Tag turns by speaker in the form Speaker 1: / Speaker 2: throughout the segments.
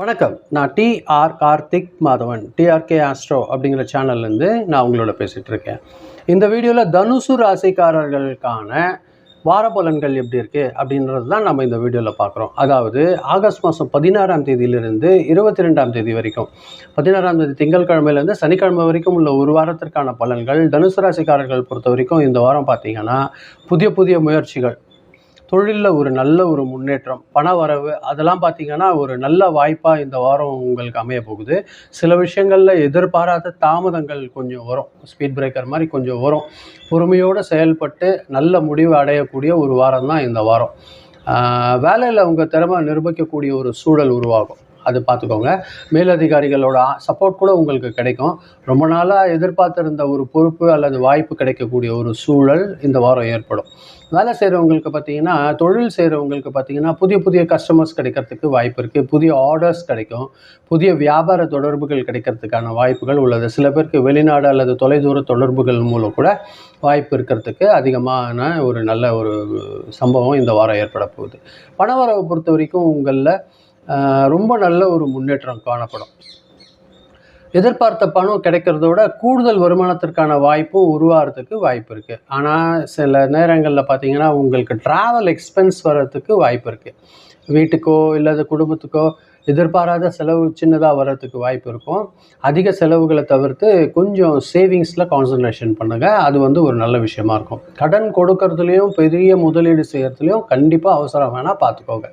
Speaker 1: வணக்கம். நான் TR Karthik Madhavan, TRK astro அப்படிங்கிற சேனல்லேருந்து நான் உங்களோட பேசிகிட்டு இருக்கேன். இந்த வீடியோவில் தனுசு ராசிக்காரர்களுக்கான வார பலன்கள் எப்படி இருக்குது அப்படின்றது தான் நம்ம இந்த வீடியோவில் பார்க்குறோம். அதாவது ஆகஸ்ட் மாதம் 16ஆம் தேதியிலிருந்து 22ஆம் தேதி வரைக்கும், 16ஆம் தேதி திங்கட்கிழமையிலேருந்து சனிக்கிழமை வரைக்கும் உள்ள ஒரு வாரத்திற்கான பலன்கள். தனுசு ராசிக்காரர்கள் பொறுத்த வரைக்கும் இந்த வாரம் பார்த்திங்கன்னா புதிய முயற்சிகள், தொழிலில் ஒரு நல்ல ஒரு முன்னேற்றம், பண வரவு, அதெல்லாம் பார்த்திங்கன்னா ஒரு நல்ல வாய்ப்பாக இந்த வாரம் உங்களுக்கு அமைய போகுது. சில விஷயங்களில் எதிர்பாராத தாமதங்கள் கொஞ்சம் வரும், ஸ்பீட் பிரேக்கர் மாதிரி கொஞ்சம் வரும். பொறுமையோடு செயல்பட்டு நல்ல முடிவு அடையக்கூடிய ஒரு வாரம் தான் இந்த வாரம். வேலையில் உங்கள் திறமை நிரூபிக்கக்கூடிய ஒரு சூழல் உருவாகும், அது பார்த்துக்கோங்க. மேலதிகாரிகளோட சப்போர்ட் கூட உங்களுக்கு கிடைக்கும். ரொம்ப நாளாக எதிர்பார்த்திருந்த ஒரு பொறுப்பு அல்லது வாய்ப்பு கிடைக்கக்கூடிய ஒரு சூழல் இந்த வாரம் ஏற்படும். வேலை செய்கிறவங்களுக்கு பார்த்திங்கன்னா, தொழில் செய்கிறவங்களுக்கு பார்த்திங்கன்னா புதிய கஸ்டமர்ஸ் கிடைக்கிறதுக்கு வாய்ப்பு இருக்குது. புதிய ஆர்டர்ஸ் கிடைக்கும். புதிய வியாபார தொடர்புகள் கிடைக்கிறதுக்கான வாய்ப்புகள் உள்ளது. சில பேருக்கு வெளிநாடு அல்லது தொலைதூர தொடர்புகள் மூலம் கூட வாய்ப்பு இருக்கிறதுக்கு அதிகமான ஒரு நல்ல ஒரு சம்பவம் இந்த வாரம் ஏற்பட போகுது. பணவரவை பொறுத்த வரைக்கும் உங்களில் ரொம்ப நல்ல ஒரு முன்னேற்றம் காணப்படும். எதிர்பார்த்த பணம் கிடைக்கிறதோட கூடுதல் வருமானத்திற்கான வாய்ப்பும் உருவாகிறதுக்கு வாய்ப்பு இருக்குது. ஆனால் சில நேரங்களில் பார்த்திங்கன்னா உங்களுக்கு ட்ராவல் எக்ஸ்பென்ஸ் வர்றதுக்கு வாய்ப்பு இருக்குது. வீட்டுக்கோ இல்லது குடும்பத்துக்கோ எதிர்பாராத செலவு சின்னதாக வர்றதுக்கு வாய்ப்பு இருக்கும். அதிக செலவுகளை தவிர்த்து கொஞ்சம் சேவிங்ஸில் கான்சன்ட்ரேஷன் பண்ணுங்கள், அது ஒரு நல்ல விஷயமா இருக்கும். கடன் கொடுக்கறதுலேயும் பெரிய முதலீடு செய்கிறதுலையும் கண்டிப்பாக அவசரம் வேணால் பார்த்துக்கோங்க.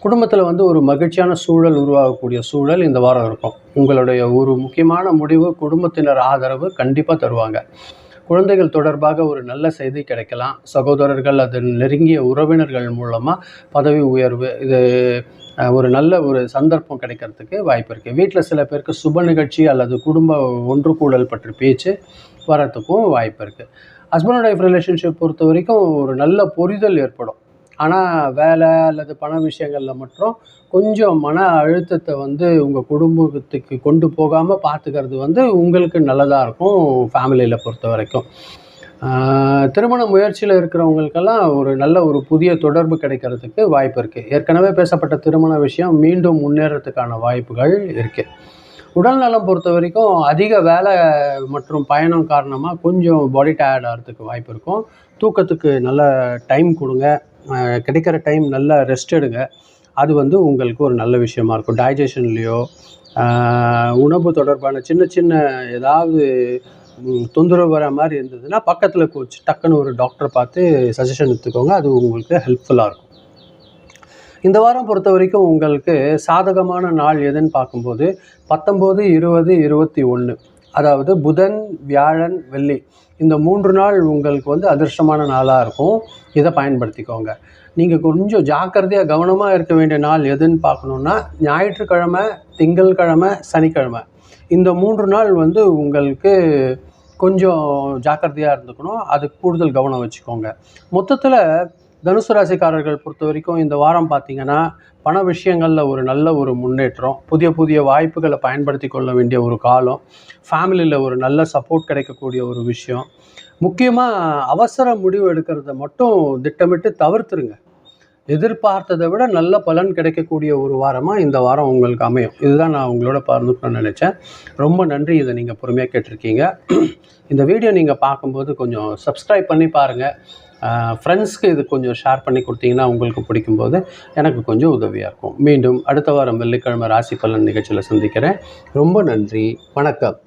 Speaker 1: குடும்பத்தில் ஒரு மகிழ்ச்சியான சூழல் உருவாகக்கூடிய சூழல் இந்த வாரம் இருக்கும். உங்களுடைய ஒரு முக்கியமான முடிவு குடும்பத்தினர் ஆதரவு கண்டிப்பாக தருவாங்க. குழந்தைகள் தொடர்பாக ஒரு நல்ல செய்தி கிடைக்கலாம். சகோதரர்கள், அது நெருங்கிய உறவினர்கள் மூலமாக பதவி உயர்வு, இது ஒரு நல்ல ஒரு சந்தர்ப்பம் கிடைக்கிறதுக்கு வாய்ப்பு இருக்குது. வீட்டில் சில பேருக்கு சுப நிகழ்ச்சி அல்லது குடும்ப ஒன்று கூடல் பற்றி பேச்சு வரத்துக்கும் வாய்ப்பு இருக்குது. ஹஸ்பண்ட் அண்ட் ஒய்ஃப் ரிலேஷன்ஷிப் பொறுத்த வரைக்கும் ஒரு நல்ல புரிதல் ஏற்படும். ஆனால் வேலை அல்லது பண விஷயங்களில் மட்டும் கொஞ்சம் மன அழுத்தத்தை உங்கள் குடும்பத்துக்கு கொண்டு போகாமல் பார்த்துக்கிறது உங்களுக்கு நல்லதாக இருக்கும். ஃபேமிலியில் பொறுத்த வரைக்கும் திருமண முயற்சியில் இருக்கிறவங்களுக்கெல்லாம் ஒரு நல்ல ஒரு புதிய தொடர்பு கிடைக்கிறதுக்கு வாய்ப்பு இருக்குது. ஏற்கனவே பேசப்பட்ட திருமண விஷயம் மீண்டும் முன்னேறத்துக்கான வாய்ப்புகள் இருக்குது. உடல் நலம் பொறுத்த வரைக்கும் அதிக வேலை மற்றும் பயணம் காரணமாக கொஞ்சம் பாடி டயர்ட் ஆகிறதுக்கு வாய்ப்பு இருக்கும். தூக்கத்துக்கு நல்ல டைம் கொடுங்க, கிடைக்கிற டைம் நல்லா ரெஸ்ட் எடுங்க, அது உங்களுக்கு ஒரு நல்ல விஷயமா இருக்கும். டைஜஷன்லேயோ உணவு தொடர்பான சின்ன ஏதாவது தொந்தரவு வர மாதிரி இருந்ததுன்னா பக்கத்தில் டக்குன்னு ஒரு டாக்டரை பார்த்து சஜஷன் எடுத்துக்கோங்க, அது உங்களுக்கு ஹெல்ப்ஃபுல்லாக இருக்கும். இந்த வாரம் பொறுத்த வரைக்கும் உங்களுக்கு சாதகமான நாள் எதுன்னு பார்க்கும்போது 19, 20, 21, அதாவது புதன், வியாழன், வெள்ளி, இந்த 3 நாள் உங்களுக்கு அதிர்ஷ்டமான நாளாக இருக்கும். இதை பயன்படுத்திக்கோங்க. நீங்கள் கொஞ்சம் ஜாக்கிரதையாக கவனமாக இருக்க வேண்டிய நாள் எதுன்னு பார்க்கணுன்னா ஞாயிற்றுக்கிழமை, திங்கட்கிழமை, சனிக்கிழமை, இந்த 3 நாள் உங்களுக்கு கொஞ்சம் ஜாக்கிரதையாக இருந்துக்கணும். அதுக்கு கூடுதல் கவனம் வச்சுக்கோங்க. மொத்தத்தில் தனுசு ராசிக்காரர்கள் பொறுத்த வரைக்கும் இந்த வாரம் பார்த்திங்கன்னா பண விஷயங்களில் ஒரு நல்ல ஒரு முன்னேற்றம், புதிய வாய்ப்புகளை பயன்படுத்தி கொள்ள வேண்டிய ஒரு காலம், ஃபேமிலியில் ஒரு நல்ல சப்போர்ட் கிடைக்கக்கூடிய ஒரு விஷயம். முக்கியமாக அவசர முடிவு எடுக்கிறத மட்டும் திட்டமிட்டு தவிர்த்துருங்க. எதிர்பார்த்ததை விட நல்ல பலன் கிடைக்கக்கூடிய ஒரு வாரமாக இந்த வாரம் உங்களுக்கு அமையும். இதுதான் நான் உங்களோட பகிர்ந்துக்கணும்னு நினச்சேன். ரொம்ப நன்றி, இதை நீங்கள் பொறுமையாக கேட்டிருக்கீங்க. இந்த வீடியோ நீங்கள் பார்க்கும்போது கொஞ்சம் சப்ஸ்கிரைப் பண்ணி பாருங்கள். ஃப்ரெண்ட்ஸ்க்கு இது கொஞ்சம் ஷேர் பண்ணி கொடுத்தீங்கன்னா உங்களுக்கு பிடிக்கும்போது எனக்கு கொஞ்சம் உதவியாக இருக்கும். மீண்டும் அடுத்த வாரம் வெள்ளிக்கிழமை ராசி பலன் நிகழ்ச்சியில் சந்திக்கிறேன். ரொம்ப நன்றி, வணக்கம்.